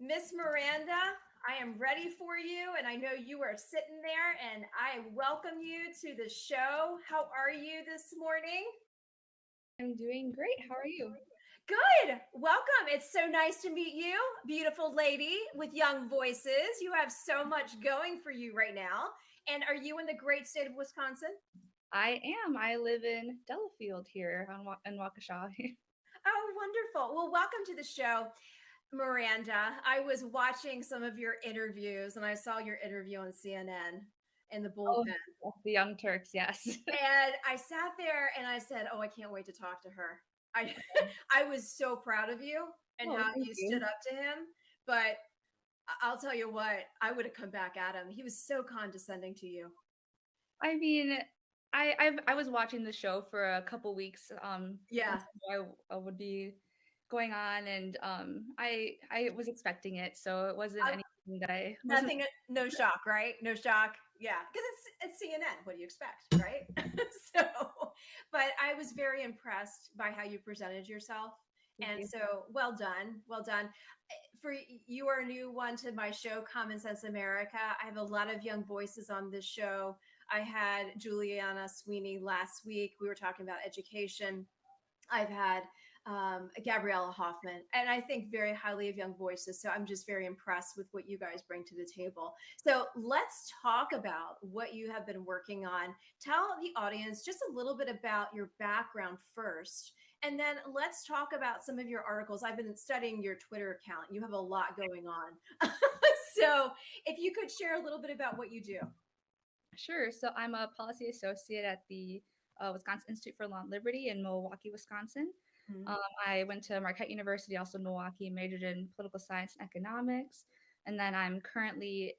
Miss Miranda, I am ready for you, and I know you are sitting there, and I welcome you to the show. How are you this morning? I'm doing great. How are you? Good. Welcome. It's so nice to meet you, beautiful lady with young voices. You have so much going for you right now. And are you in the great state of Wisconsin? I am. I live in Delafield here in Waukesha. Oh, wonderful. Well, welcome to the show. Miranda, I was watching some of your interviews and I saw your interview on CNN in the Oh, bullpen. the Young Turks, yes. And I sat there and I said, "Oh, I can't wait to talk to her." I I was so proud of you and Oh, how thank you stood you. up to him, but I'll tell you what, I would have come back at him. He was so condescending to you. I mean, I was watching the show for a couple weeks. Yeah. Once I would be going on, and I was expecting it, so it wasn't I, anything that I wasn't. nothing, no shock, right? No shock. Yeah, because it's CNN. What do you expect, right? So, but I was very impressed by how you presented yourself, Thank and you. so well done, well done. For you are a new one to my show, Common Sense America. I have a lot of young voices on this show. I had Juliana Sweeney last week. We were talking about education. I've had Gabriella Hoffman, and I think very highly of young voices. So I'm just very impressed with what you guys bring to the table. So let's talk about what you have been working on. Tell the audience just a little bit about your background first, and then let's talk about some of your articles. I've been studying your Twitter account. You have a lot going on. So if you could share a little bit about what you do. Sure. So I'm a policy associate at the Wisconsin Institute for Law and Liberty in Milwaukee, Wisconsin. Mhm. Um, I went to Marquette University, also in Milwaukee, majored in political science and economics. And then I'm currently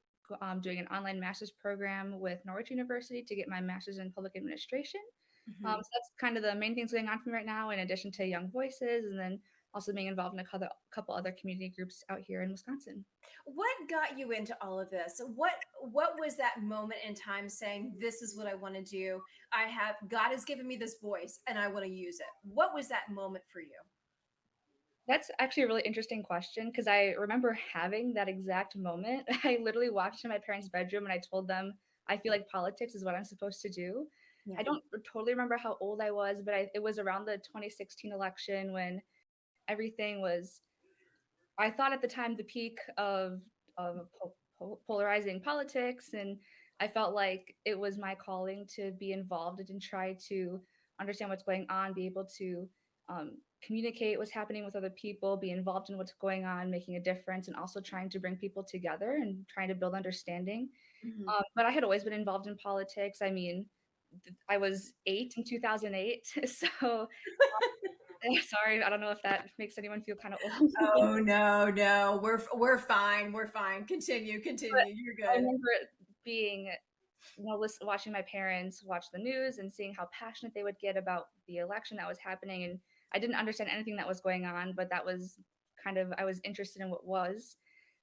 doing an online master's program with Norwich University to get my master's in public administration. Mhm. So that's kind of the main things going on for me right now, in addition to Young Voices, and then also being involved in a couple other community groups out here in Wisconsin. What got you into all of this? What was that moment in time saying this is what I want to do? I have God has given me this voice and I want to use it. What was that moment for you? That's actually a really interesting question because I remember having that exact moment. I literally walked to my parents' bedroom and I told them, I feel like politics is what I'm supposed to do. Yeah. I don't totally remember how old I was, but it was around the 2016 election when everything was, I thought at the time, the peak of polarizing politics. And I felt like it was my calling to be involved and try to understand what's going on, be able to communicate what's happening with other people, be involved in what's going on, making a difference, and also trying to bring people together and trying to build understanding. Mhm. But I had always been involved in politics. I mean, I was 8 in 2008. So sorry, I don't know if that makes anyone feel kind of old. Oh no, no. We're fine. We're fine. Continue, But continue. You're I good. remember it being, watching my parents watch the news and seeing how passionate they would get about the election that was happening. And I didn't understand anything that was going on, but that was kind of, I was interested in what was.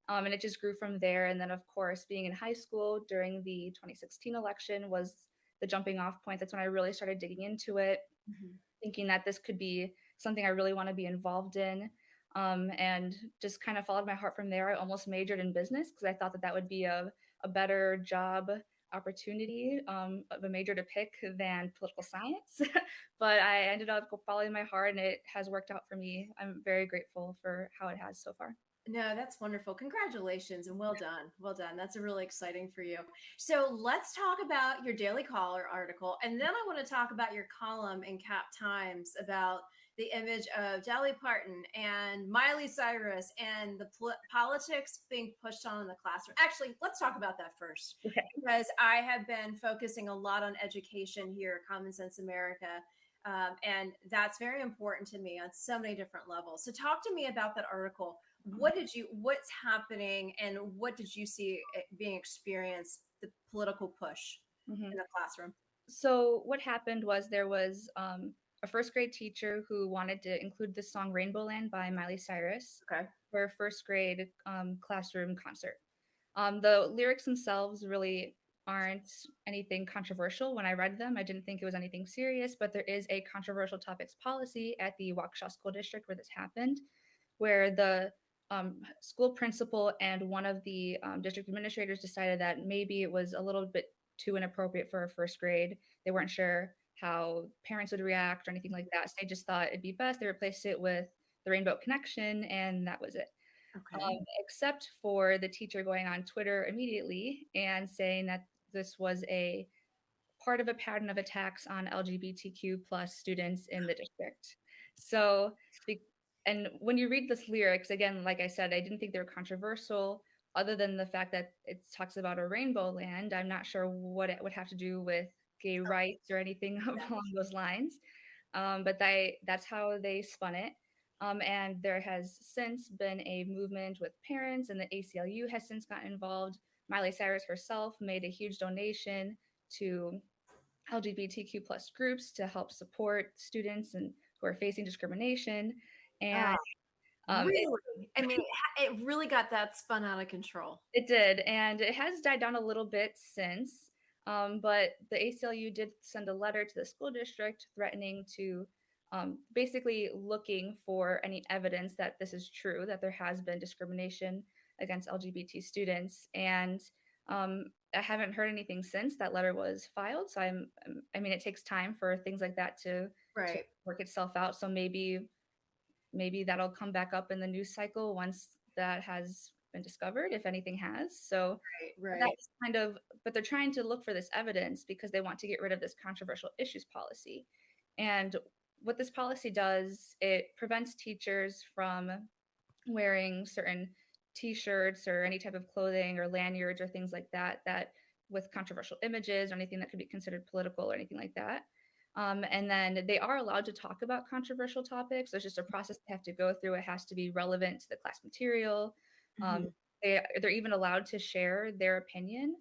And it just grew from there. And then, of course, being in high school during the 2016 election was the jumping off point. That's when I really started digging into it, Mhm. thinking that this could be something I really want to be involved in. And just kind of followed my heart from there. I almost majored in business because I thought that that would be a better job opportunity of a major to pick than political science. But I ended up following my heart and it has worked out for me. I'm very grateful for how it has so far. No, that's wonderful. Congratulations and well done. Well done. That's a really exciting for you. So let's talk about your Daily Caller article. And then I want to talk about your column in Cap Times about the image of Dolly Parton and Miley Cyrus and the politics being pushed on in the classroom. Actually, let's talk about that first Okay. because I have been focusing a lot on education here at Common Sense America. And that's very important to me on so many different levels. So talk to me about that article. What's happening and what did you see being experienced, the political push Mhm. in the classroom? So what happened was there was a first grade teacher who wanted to include the song Rainbow Land by Miley Cyrus Okay. for a first grade classroom concert. The lyrics themselves really aren't anything controversial. When I read them, I didn't think it was anything serious, but there is a controversial topics policy at the Waukesha School District where this happened, where the school principal and one of the district administrators decided that maybe it was a little bit too inappropriate for a first grade. They weren't sure how parents would react or anything like that. So they just thought it'd be best they replaced it with the Rainbow Connection, and that was it. Okay. Except for the teacher going on Twitter immediately and saying that this was a part of a pattern of attacks on LGBTQ plus students in the district. So, and when you read this lyrics, again, like I said, I didn't think they were controversial, other than the fact that it talks about a rainbow land. I'm not sure what it would have to do with gay rights or anything along those lines. But that's how they spun it. And there has since been a movement with parents, and the ACLU has since gotten involved. Miley Cyrus herself made a huge donation to LGBTQ plus groups to help support students and who are facing discrimination. And Really? I mean, it really got that spun out of control. it did, and it has died down a little bit since. But the ACLU did send a letter to the school district threatening to basically looking for any evidence that this is true, that there has been discrimination against LGBT students. And I haven't heard anything since that letter was filed. So I mean, it takes time for things like that to work itself out. So maybe that'll come back up in the news cycle once that has been discovered, if anything has. So that's kind of, but they're trying to look for this evidence because they want to get rid of this controversial issues policy. And what this policy does, it prevents teachers from wearing certain t-shirts or any type of clothing or lanyards or things like that with controversial images or anything that could be considered political or anything like that. And then they are allowed to talk about controversial topics. There's just a process they have to go through. It has to be relevant to the class material. They're even allowed to share their opinion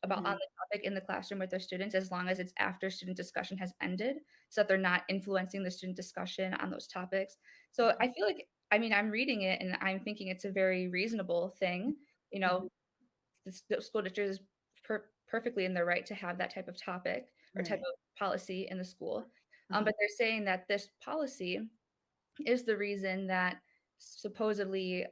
about on the topic in the classroom with their students, as long as it's after student discussion has ended, so that they're not influencing the student discussion on those topics. So I feel like, I mean, I'm reading it and I'm thinking it's a very reasonable thing. You know, the school district is perfectly in their right to have that type of topic or type of policy in the school. But they're saying that this policy is the reason that supposedly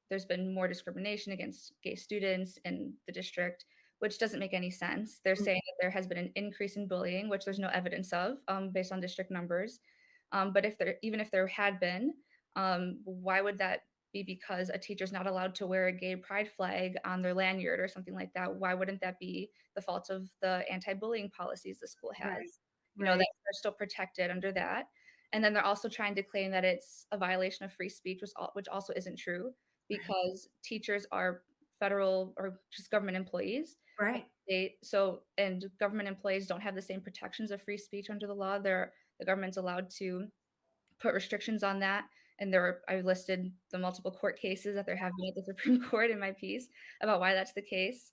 there's been more discrimination against gay students in the district, which doesn't make any sense. They're saying that there has been an increase in bullying, which there's no evidence of based on district numbers. But even if there had been, why would that be because a teacher's not allowed to wear a gay pride flag on their lanyard or something like that? Why wouldn't that be the fault of the anti-bullying policies the school has? You know, that they're still protected under that. And then they're also trying to claim that it's a violation of free speech, which also isn't true, because teachers are federal or just government employees. And government employees don't have the same protections of free speech under the law. The government's allowed to put restrictions on that. And I listed the multiple court cases that there have been at the Supreme Court in my piece about why that's the case.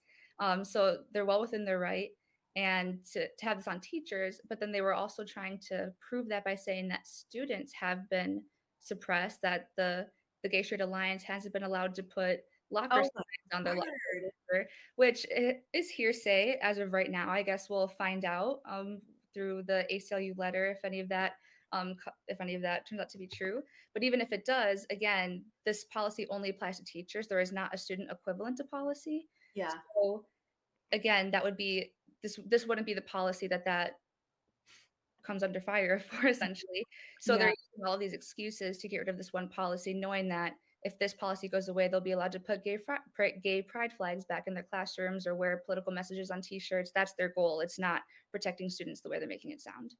So they're well within their right and to have this on teachers, but then they were also trying to prove that by saying that students have been suppressed, that the Gay Straight Alliance hasn't been allowed to put locker signs on their locker, which is hearsay as of right now. I guess we'll find out through the ACLU letter if any of that turns out to be true. But even if it does, again, this policy only applies to teachers. There is not a student equivalent to policy. So again, that would be this wouldn't be the policy that comes under fire for, essentially. So they're using all these excuses to get rid of this one policy, knowing that if this policy goes away, they'll be allowed to put gay pride flags back in their classrooms or wear political messages on t-shirts. That's their goal. It's not protecting students the way they're making it sound.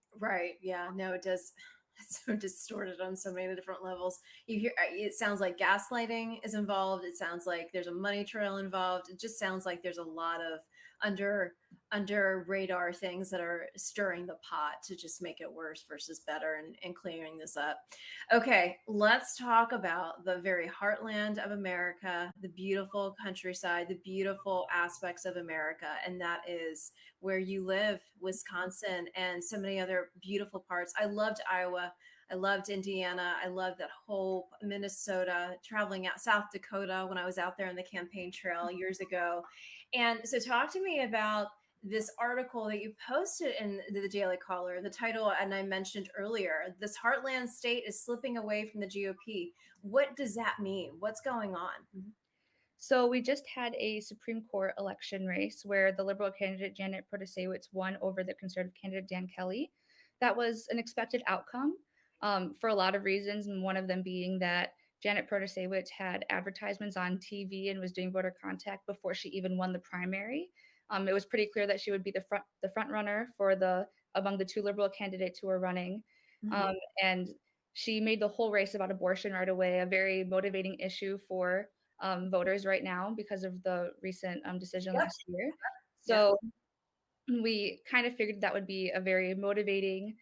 Yeah, no, it does. It's so distorted on so many different levels. You hear, it sounds like gaslighting is involved. It sounds like there's a money trail involved. It just sounds like there's a lot of under radar things that are stirring the pot to just make it worse versus better and clearing this up. Okay, let's talk about the very heartland of America, the beautiful countryside, the beautiful aspects of America, and that is where you live, Wisconsin, and so many other beautiful parts. I loved Iowa. I loved Indiana. I loved that whole Minnesota, traveling out South Dakota when I was out there on the campaign trail years ago. And so talk to me about this article that you posted in the Daily Caller, the title, and I mentioned earlier, this Heartland state is slipping away from the GOP. What does that mean? What's going on? So we just had a Supreme Court election race where the Liberal candidate Janet Protasiewicz won over the Conservative candidate Dan Kelly. That was an expected outcome for a lot of reasons, and one of them being that Janet Protasiewicz had advertisements on TV and was doing voter contact before she even won the primary. It was pretty clear that she would be the front runner for the among the two Liberal candidates who were running, Mm-hmm. and she made the whole race about abortion right away, a very motivating issue for voters right now because of the recent decision Yep. last year. Yep. So we kind of figured that would be a very motivating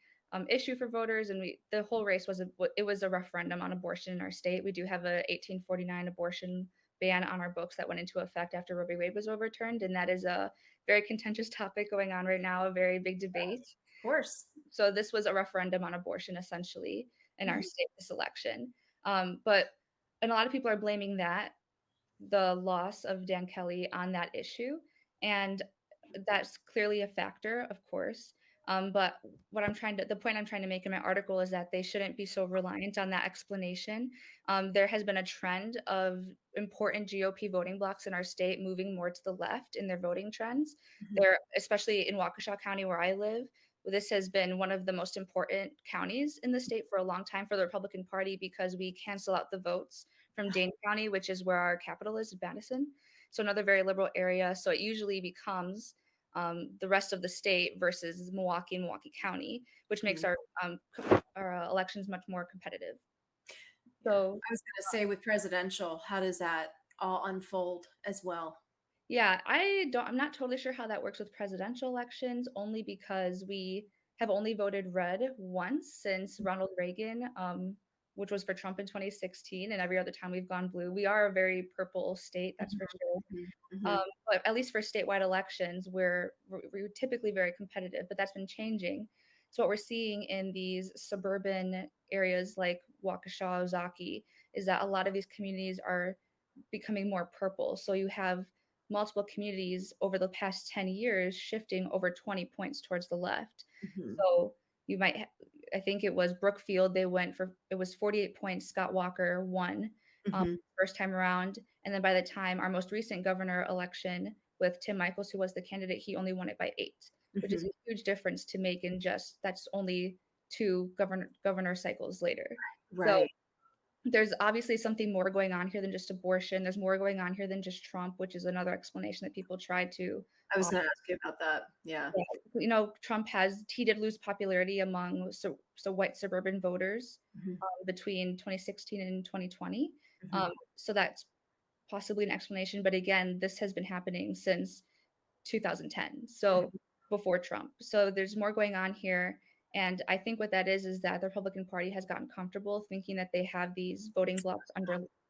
issue for voters, and the whole race was a referendum on abortion in our state. We do have a 1849 abortion ban on our books that went into effect after Roe v. Wade was overturned, and that is a very contentious topic going on right now, a very big debate. Of course. So this was a referendum on abortion essentially in our Mm-hmm. state this election. But and a lot of people are blaming the loss of Dan Kelly on that issue. And that's clearly a factor, of course. But the point I'm trying to make in my article is that they shouldn't be so reliant on that explanation. There has been a trend of important GOP voting blocks in our state moving more to the left in their voting trends. Mm-hmm. There, especially in Waukesha County, where I live, this has been one of the most important counties in the state for a long time for the Republican Party because we cancel out the votes from Dane County, which is where our capital is, Madison. So another very liberal area. So it usually becomes the rest of the state versus Milwaukee and Milwaukee County, which makes our elections much more competitive. Yeah. So I was going to say with presidential, how does that all unfold as well? yeah, I'm not totally sure how that works with presidential elections, only because we have only voted red once since Ronald Reagan, which was for Trump in 2016, and every other time we've gone blue. We are a very purple state, that's for sure. Mm-hmm. But at least for statewide elections, we're typically very competitive, but that's been changing. So what we're seeing in these suburban areas like Waukesha, Ozaki, is that a lot of these communities are becoming more purple. So you have multiple communities over the past 10 years shifting over 20 points towards the left. Mm-hmm. So you might, I think it was Brookfield, it was 48 points. Scott Walker won Mm-hmm. first time around. And then by the time our most recent governor election with Tim Michaels, who was the candidate, he only won it by 8, which is a huge difference to make in that's only 2 governor cycles later. Right. So there's obviously something more going on here than just abortion. There's more going on here than just Trump, which is another explanation that people try to. I was going to ask you about that. Yeah. Trump he did lose popularity among white suburban voters between 2016 and 2020. Mm-hmm. So that's possibly an explanation. But again, this has been happening since 2010, so before Trump. So there's more going on here. And I think what that is that the Republican Party has gotten comfortable thinking that they have these voting blocks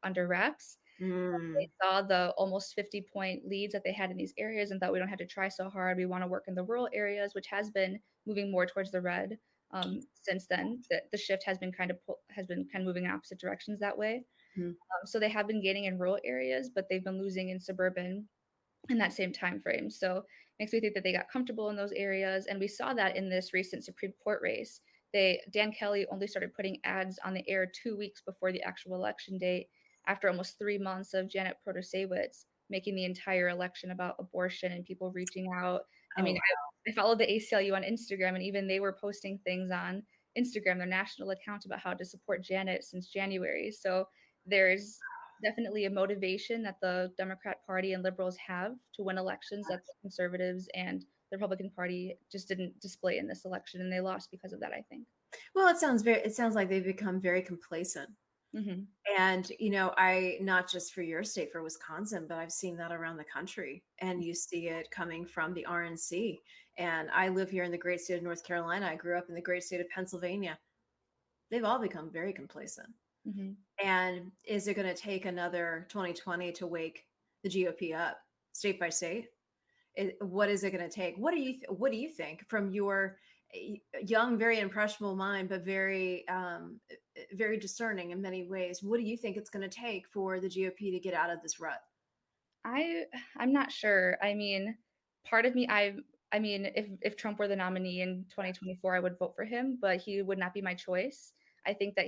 under wraps. They saw the almost 50-point leads that they had in these areas and thought we don't have to try so hard. We want to work in the rural areas, which has been moving more towards the red since then. The shift has been kind of moving in opposite directions that way. Mm-hmm. So they have been gaining in rural areas, but they've been losing in suburban in that same time frame. So it makes me think that they got comfortable in those areas. And we saw that in this recent Supreme Court race. Dan Kelly only started putting ads on the air 2 weeks before the actual election date, after almost 3 months of Janet Protasiewicz making the entire election about abortion and people reaching out. I mean, I followed the ACLU on Instagram, and even they were posting things on Instagram, their national account, about how to support Janet since January. So there's definitely a motivation that the Democrat Party and liberals have to win elections that the conservatives and the Republican Party just didn't display in this election, and they lost because of that, I think. Well, it sounds like they've become very complacent. Mm-hmm. And, I, not just for your state, for Wisconsin, but I've seen that around the country. And you see it coming from the RNC. And I live here in the great state of North Carolina. I grew up in the great state of Pennsylvania. They've all become very complacent. Mm-hmm. And is it going to take another 2020 to wake the GOP up state by state? What is it going to take? What do you think from your young, very impressionable mind, but very, very discerning in many ways? What do you think it's going to take for the GOP to get out of this rut? I'm not sure. I mean, part of me, I mean, if Trump were the nominee in 2024, I would vote for him, but he would not be my choice. I think that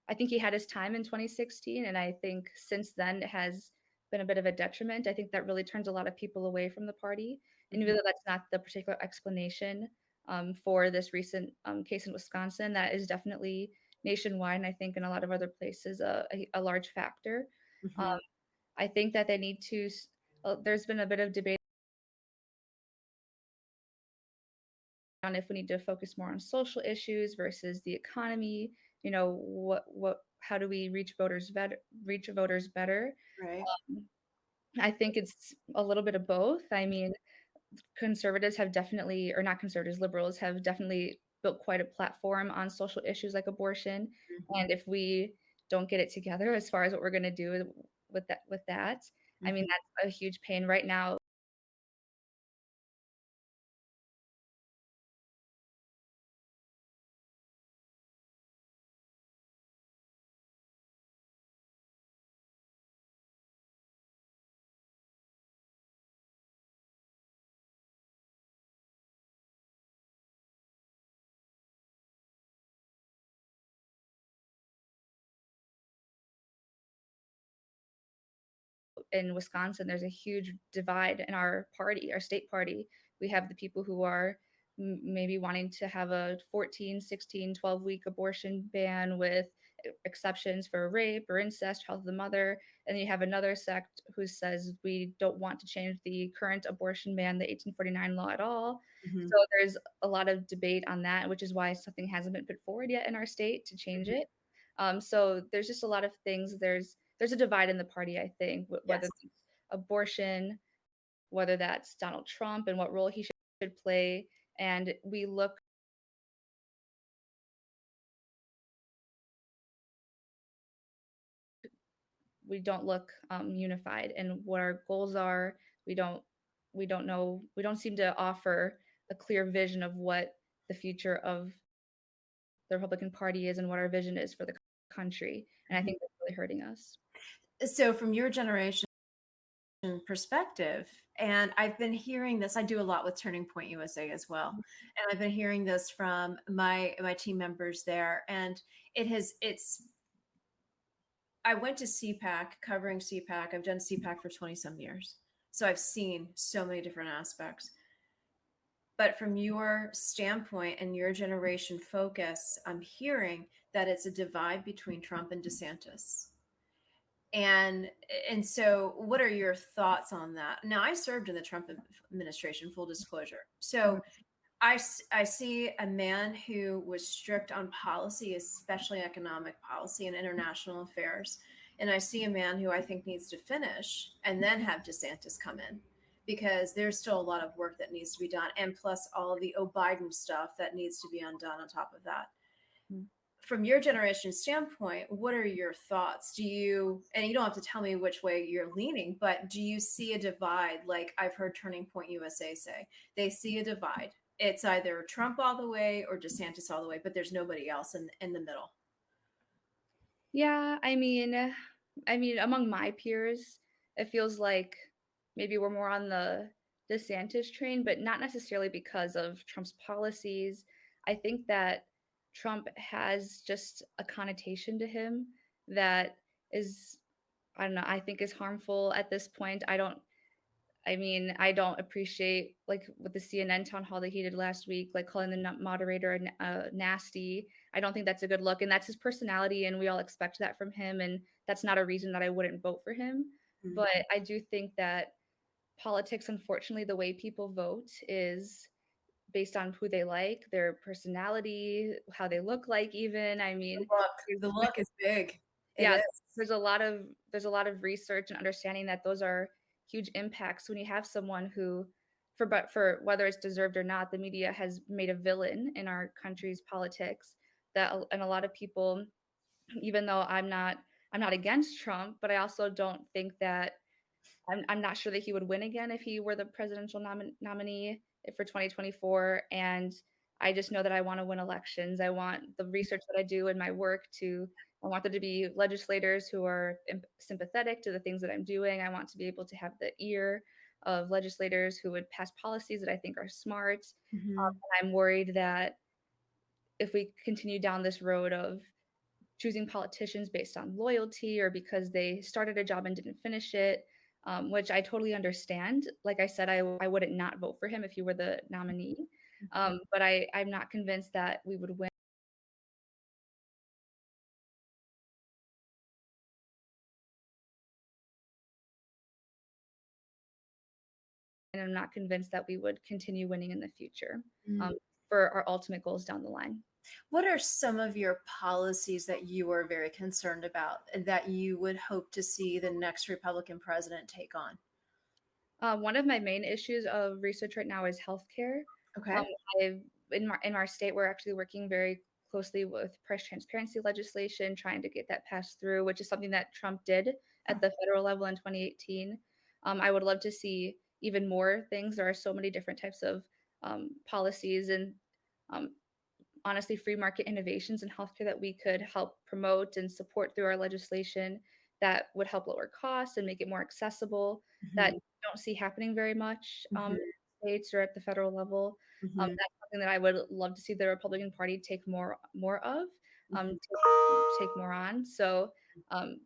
I think he had his time in 2016, and I think since then it has been a bit of a detriment. I think that really turns a lot of people away from the party. And even though that's not the particular explanation for this recent case in Wisconsin, that is definitely nationwide, and I think in a lot of other places a large factor. Mm-hmm. Um, I think that they need to. There's been a bit of debate on if we need to focus more on social issues versus the economy. You know, how do we reach voters better? Right. I think it's a little bit of both. I mean, conservatives have definitely, or not conservatives, liberals have definitely built quite a platform on social issues like abortion. And if we don't get it together as far as what we're going to do with that, I mean, Mm-hmm. that's a huge pain right now. In Wisconsin, there's a huge divide in our party, our state party. We have the people who are maybe wanting to have a 14, 16, 12-week abortion ban with exceptions for rape or incest, health of the mother. And you have another sect who says we don't want to change the current abortion ban, the 1849 law at all. Mm-hmm. So there's a lot of debate on that, which is why something hasn't been put forward yet in our state to change it. So there's just a lot of things. There's a divide in the party, I think, whether Yes. it's abortion, whether that's Donald Trump and what role he should play. And we don't look unified in what our goals are. We don't we don't know we don't seem to offer a clear vision of what the future of the Republican Party is and what our vision is for the country. And I think that's really hurting us. So, from your generation perspective, and I've been hearing this, I do a lot with Turning Point USA as well, and I've been hearing this from my team members there, and it's I went to CPAC, covering CPAC. I've done CPAC for 20 some years, so I've seen so many different aspects. But from your standpoint and your generation focus, I'm hearing that it's a divide between Trump and DeSantis. And and so what are your thoughts on that? Now, I served in the Trump administration, full disclosure. So I see a man who was strict on policy, especially economic policy and international affairs. And I see a man who I think needs to finish and then have DeSantis come in, because there's still a lot of work that needs to be done. And plus all of the Biden stuff that needs to be undone on top of that. From your generation standpoint, what are your thoughts? Do you, and you don't have to tell me which way you're leaning, but do you see a divide? Like I've heard Turning Point USA say, they see a divide. It's either Trump all the way or DeSantis all the way, but there's nobody else in the middle. Yeah, I mean, among my peers, it feels like maybe we're more on the DeSantis train, but not necessarily because of Trump's policies. I think that Trump has just a connotation to him that is, I don't know, I think is harmful at this point. I don't appreciate like with the CNN town hall that he did last week, like calling the moderator nasty. I don't think that's a good look, and that's his personality, and we all expect that from him. And that's not a reason that I wouldn't vote for him. Mm-hmm. But I do think that politics, unfortunately, the way people vote is based on who they like, their personality, how they look like. Even I mean, The look is big. It yeah, is. there's a lot of research and understanding that those are huge impacts when you have someone who for whether it's deserved or not, the media has made a villain in our country's politics. And a lot of people, even though I'm not against Trump, but I also don't think that I'm not sure that he would win again if he were the presidential nominee for 2024. And I just know that I want to win elections. I want the research that I do in my work I want there to be legislators who are sympathetic to the things that I'm doing. I want to be able to have the ear of legislators who would pass policies that I think are smart. Mhm. And I'm worried that if we continue down this road of choosing politicians based on loyalty or because they started a job and didn't finish it, which I totally understand. Like I said, I wouldn't not vote for him if he were the nominee. Mhm. But I'm not convinced that we would win. And I'm not convinced that we would continue winning in the future Mm. for our ultimate goals down the line. What are some of your policies that you are very concerned about and that you would hope to see the next Republican president take on? One of my main issues of research right now is healthcare. Um, Okay. I've in our state, we're actually working very closely with price transparency legislation, trying to get that passed through, which is something that Trump did at the federal level in 2018. I would love to see even more things. There are so many different types of policies and um, honestly free market innovations in healthcare that we could help promote and support through our legislation that would help lower costs and make it more accessible that Mhm. you don't see happening very much in Mhm. states or at the federal level. Mhm. That's something that I would love to see the Republican Party take more of, Mhm. take more on. So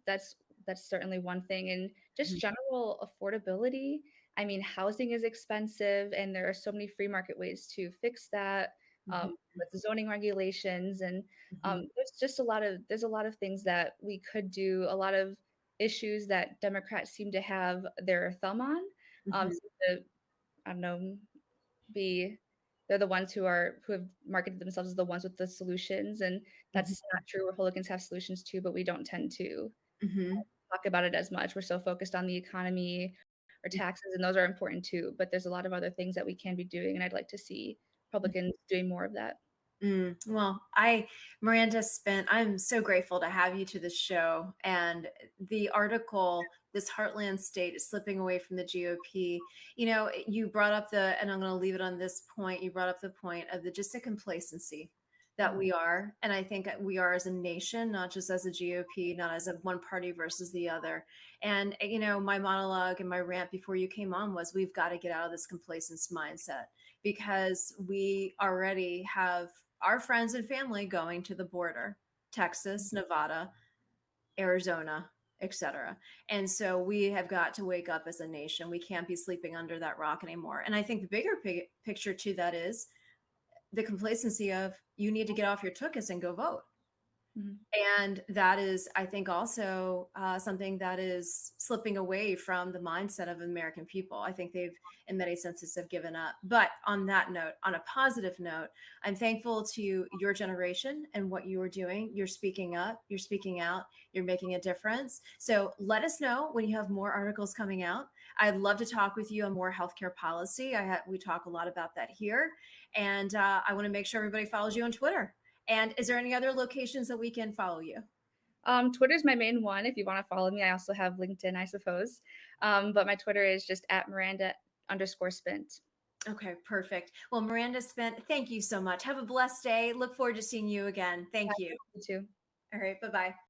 that's certainly one thing, and just Mhm. general affordability. I mean, housing is expensive, and there are so many free market ways to fix that. Mhm. With the zoning regulations and Mhm. there's a lot of things that we could do, a lot of issues that Democrats seem to have their thumb on. Mhm. Seem to, I don't know, be they're the ones who have marketed themselves as the ones with the solutions, and Mhm. that's not true. Republicans have solutions too, but we don't tend to Mhm. talk about it as much. We're so focused on the economy or taxes, and those are important too. But there's a lot of other things that we can be doing, and I'd like to see Republicans doing more of that. Well, Miranda Spindt, I'm so grateful to have you to the show. And the article, This Heartland State is Slipping Away from the GOP, you brought up and I'm going to leave it on this point. You brought up the point of the just a complacency that Mhm. we are. And I think we are as a nation, not just as a GOP, not as a one party versus the other. And, my monologue and my rant before you came on was we've got to get out of this complacence mindset because we already have our friends and family going to the border, Texas, Nevada, Arizona, etc. And so we have got to wake up as a nation. We can't be sleeping under that rock anymore. And I think the bigger picture to that is the complacency of you need to get off your tuchus and go vote. Mhm. And that is, I think, also something that is slipping away from the mindset of American people. I think they've, in many senses, have given up. But on that note, on a positive note, I'm thankful to your generation and what you are doing. You're speaking up, you're speaking out, you're making a difference. So let us know when you have more articles coming out. I'd love to talk with you on more healthcare policy. We talk a lot about that here, and I want to make sure everybody follows you on Twitter. And is there any other locations that we can follow you? Twitter's my main one. If you want to follow me, I also have LinkedIn, I suppose. But my Twitter is just at Miranda_Spindt. Okay, perfect. Well, Miranda Spindt, thank you so much. Have a blessed day. Look forward to seeing you again. Yeah, Thank you. you too. All right, bye bye.